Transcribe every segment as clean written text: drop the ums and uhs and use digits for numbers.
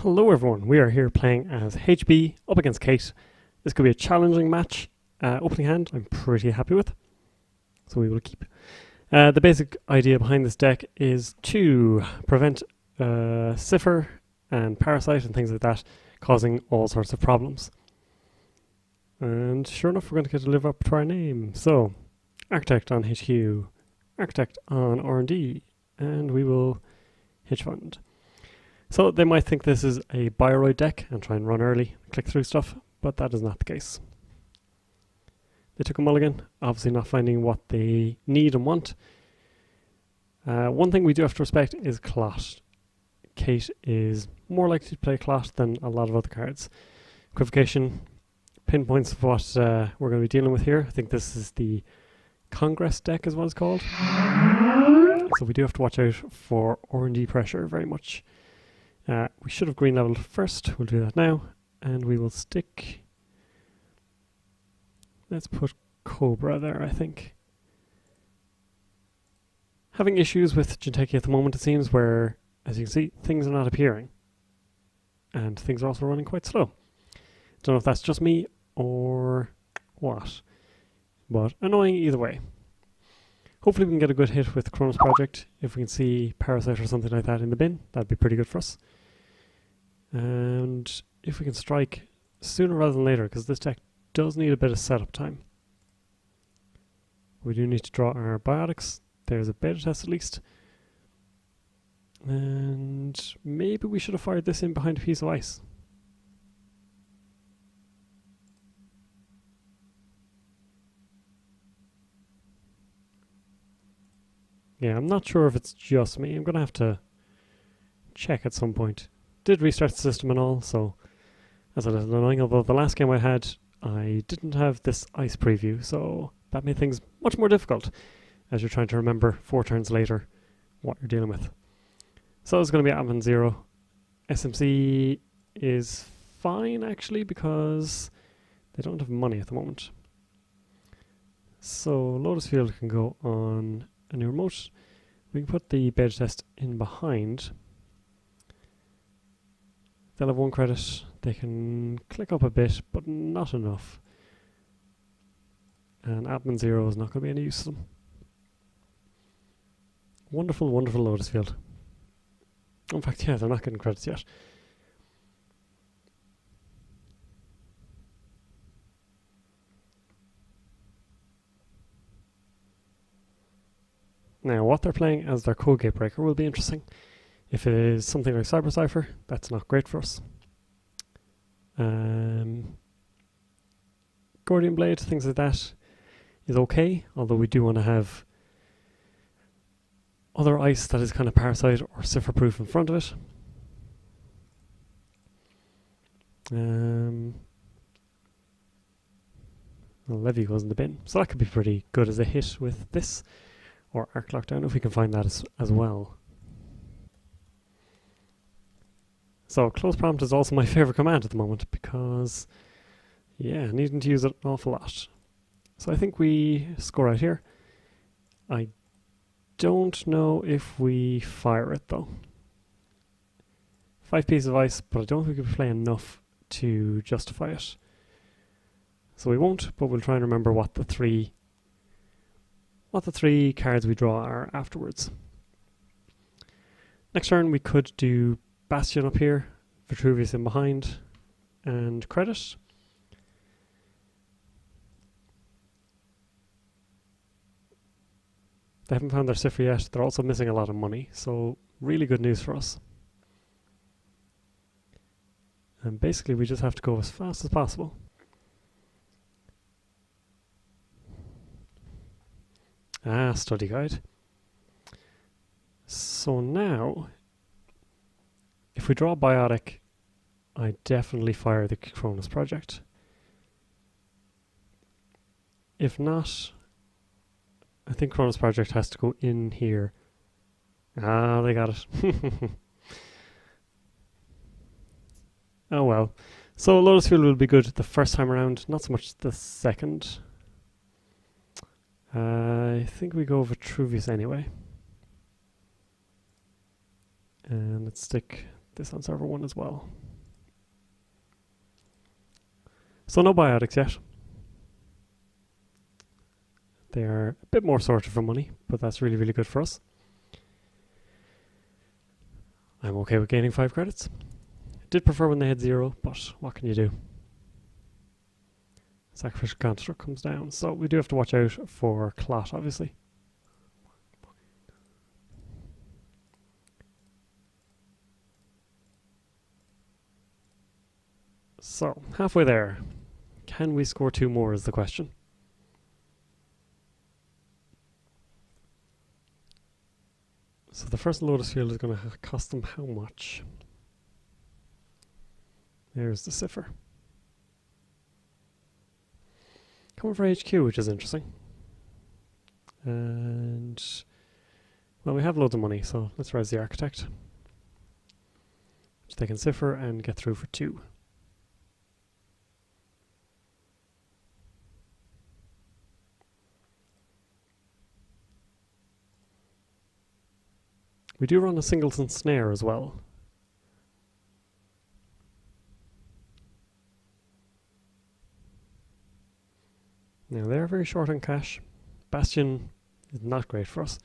Hello everyone, we are here playing as HB up against Kate. This could be a challenging match. Opening hand, I'm pretty happy with, so we will keep. The basic idea behind this deck is to prevent Sifr and Parasite and things like that causing all sorts of problems. And sure enough, we're going to get to live up to our name. So, Architect on HQ, Architect on R&D, and we will Hitch Fund. So they might think this is a Bioroid deck and try and run early, click through stuff, but that is not the case. They took a mulligan, obviously not finding what they need and want. One thing we do have to respect is Clot. Kate is more likely to play Clot than a lot of other cards. Equivocation pinpoints what we're going to be dealing with here. I think this is the Congress deck is what it's called. So we do have to watch out for R&D pressure very much. We should have green leveled first. We'll do that now. And we will stick... Let's put Cobra there, I think. Having issues with Jinteki at the moment, it seems, where, as you can see, things are not appearing. And things are also running quite slow. Don't know if that's just me or what. But annoying either way. Hopefully we can get a good hit with Kronos Project. If we can see Parasite or something like that in the bin, that'd be pretty good for us. And if we can strike sooner rather than later, because this deck does need a bit of setup time. We do need to draw our biotics. There's a beta test at least. And maybe we should have fired this in behind a piece of ice. Yeah, I'm not sure if it's just me. I'm going to have to check at some point. Did restart the system and all, so that's a little annoying. Although the last game I had, I didn't have this ice preview, so that made things much more difficult as you're trying to remember 4 turns later what you're dealing with. So it's going to be Admin 0. SMC is fine actually because they don't have money at the moment. So Lotus Field can go on a new remote. We can put the beta test in behind. They'll have 1 credit. They can click up a bit, but not enough. And Admin 0 is not going to be any use to them. Wonderful, wonderful Lotus Field. In fact, yeah, they're not getting credits yet. Now, what they're playing as their code gate breaker will be interesting. If it is something like Cipher, that's not great for us. Gordian Blade, things like that, is okay, although we do want to have other ice that is kind of Parasite or Sifr proof in front of it. Well, Levy goes in the bin, so that could be pretty good as a hit with this, or Arc Lockdown if we can find that as well. So Close Prompt is also my favourite command at the moment because, yeah, needing to use it an awful lot. So I think we score out here. I don't know if we fire it though. 5 pieces of ice, but I don't think we can play enough to justify it. So we won't, but we'll try and remember what the three cards we draw are afterwards. Next turn we could do Bastion up here, Vitruvius in behind, and credit. They haven't found their Sifr yet. They're also missing a lot of money, so really good news for us. And basically we just have to go as fast as possible. Study guide. So now, if we draw a biotic, I definitely fire the Kronos Project. If not, I think Kronos Project has to go in here. Ah, they got it. Oh well. So Lotus Field will be good the first time around, not so much the second. I think we go Vitruvius anyway. And let's stick this on server 1 as well. So no biotics yet. They are a bit more sorted for money, but that's really, really good for us. I'm okay with gaining 5 credits. Did prefer when they had 0, but what can you do? Sacrificial construct comes down, so we do have to watch out for clot, obviously. So, halfway there. Can we score 2 more is the question. So the first Lotus Field is going to cost them how much? There's the Sifr. Coming for HQ, which is interesting. And, well, we have loads of money, so let's rise the Architect. So they can Sifr and get through for 2. We do run a Singleton Snare as well. Now they're very short on cash. Bastion is not great for us.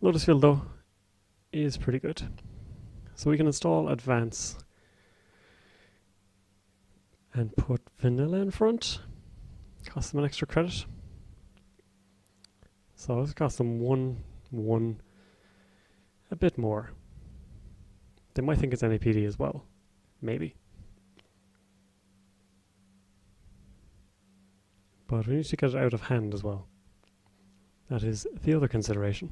Lotus Field though is pretty good. So we can install Advance and put Vanilla in front. Cost them an extra credit. So it's cost them 1, a bit more. They might think it's NAPD as well. Maybe. But we need to get it out of hand as well. That is the other consideration.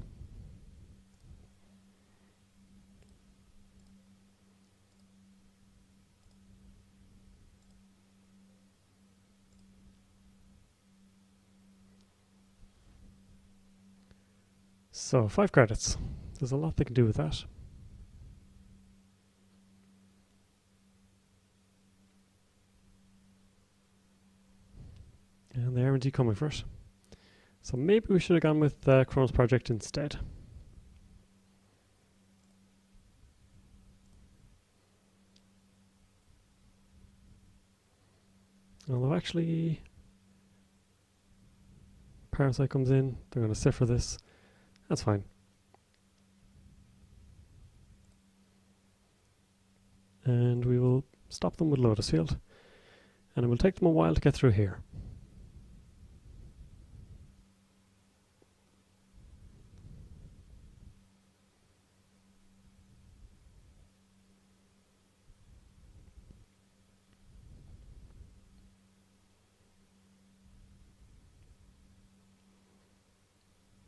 So, 5 credits. There's a lot they can do with that. And they aren't coming for it. So maybe we should have gone with the Kronos project instead. Although actually, Parasite comes in, they're going to Sifr this. That's fine. And we will stop them with Lotus Field. And it will take them a while to get through here.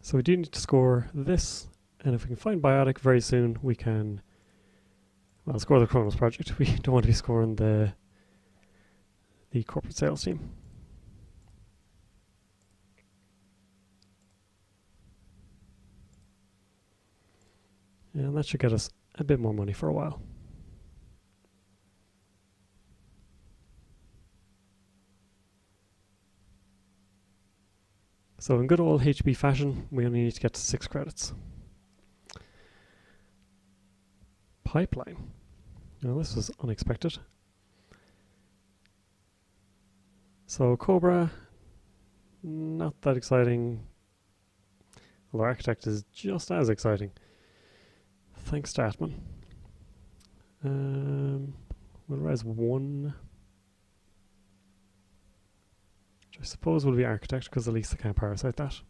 So we do need to score this, and if we can find Biotic very soon, we can, well, score the Kronos project. We don't want to be scoring the corporate sales team. And that should get us a bit more money for a while. So in good old HB fashion, we only need to get to 6 credits. Pipeline. Now this was unexpected. So Cobra, not that exciting. Although Architect is just as exciting. Thanks to Atman. We'll rise 1. I suppose will be Architect, because at least they can't Parasite that.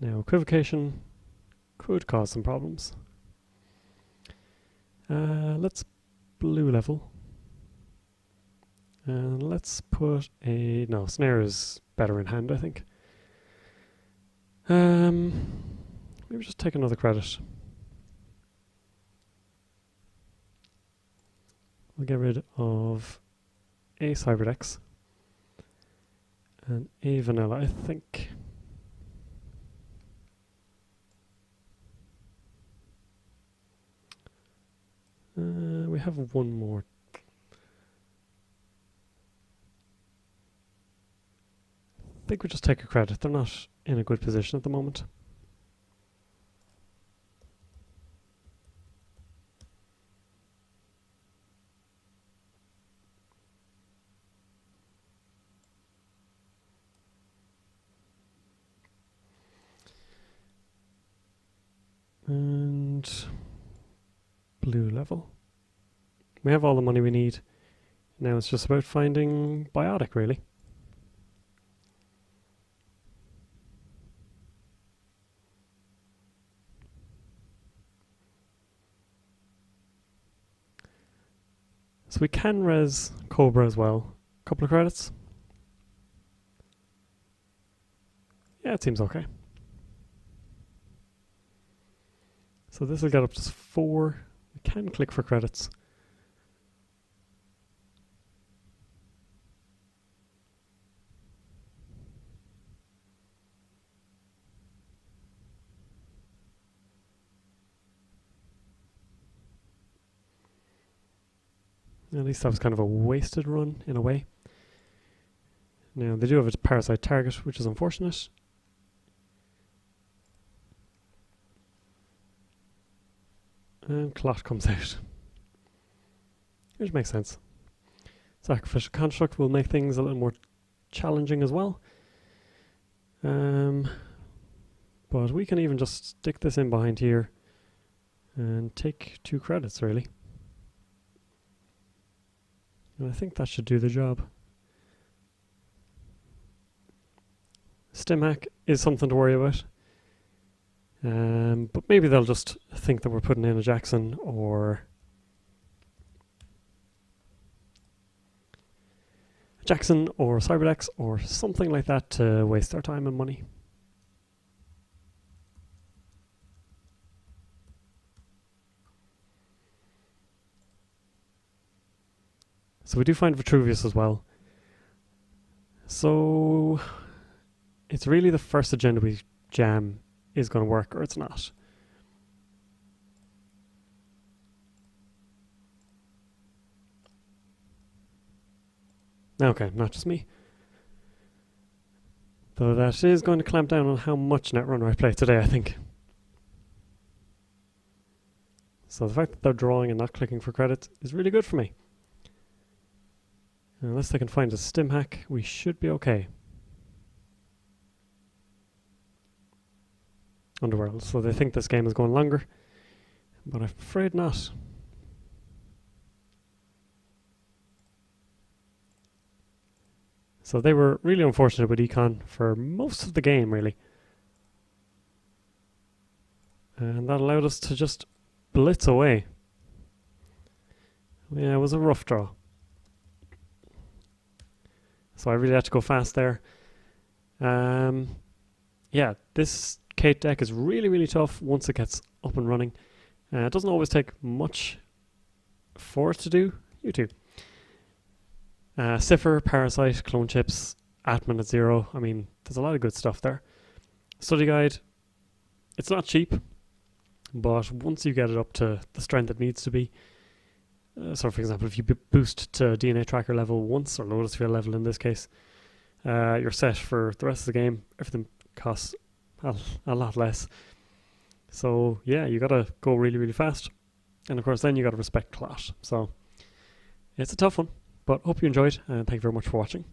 Now, equivocation could cause some problems. Let's blue level. And let's put a... no, Snare is better in hand, I think. Maybe just take another credit. We'll get rid of a Cyberdex and a Vanilla, I think. we have one more. I think we just take a credit. They're not in a good position at the moment. And blue level. We have all the money we need. Now it's just about finding biotic, really. So we can res Cobra as well. A couple of credits. Yeah, it seems okay. So this will get up to 4. We can click for credits. At least that was kind of a wasted run in a way. Now they do have a Parasite target, which is unfortunate. And Clot comes out, which makes sense. Sacrificial Construct will make things a little more challenging as well. But we can even just stick this in behind here and take 2 credits, really. And I think that should do the job. Stimhack is something to worry about. But maybe they'll just think that we're putting in a Jackson or Cyberdex or something like that to waste our time and money. So we do find Vitruvius as well. So it's really the first agenda we jam is going to work, or it's not. Okay, not just me. Though that is going to clamp down on how much Netrunner I play today, I think. So the fact that they're drawing and not clicking for credits is really good for me. Unless they can find a stim hack, we should be okay. Underworld, so they think this game is going longer, but I'm afraid not. So they were really unfortunate with Econ for most of the game, really. And that allowed us to just blitz away. Yeah, it was a rough draw. So I really had to go fast there. Yeah, this Kate deck is really, really tough once it gets up and running. It doesn't always take much for it to do. You too. Sifr, Parasite, Clone Chips, Atman at 0. I mean, there's a lot of good stuff there. Study Guide, it's not cheap, but once you get it up to the strength it needs to be, so for example, if you boost to DNA Tracker level once, or Lotus Sphere level in this case, you're set for the rest of the game. Everything costs a lot less. So yeah, you gotta go really, really fast. And of course then you gotta respect Clot. So it's a tough one, but hope you enjoyed, and thank you very much for watching.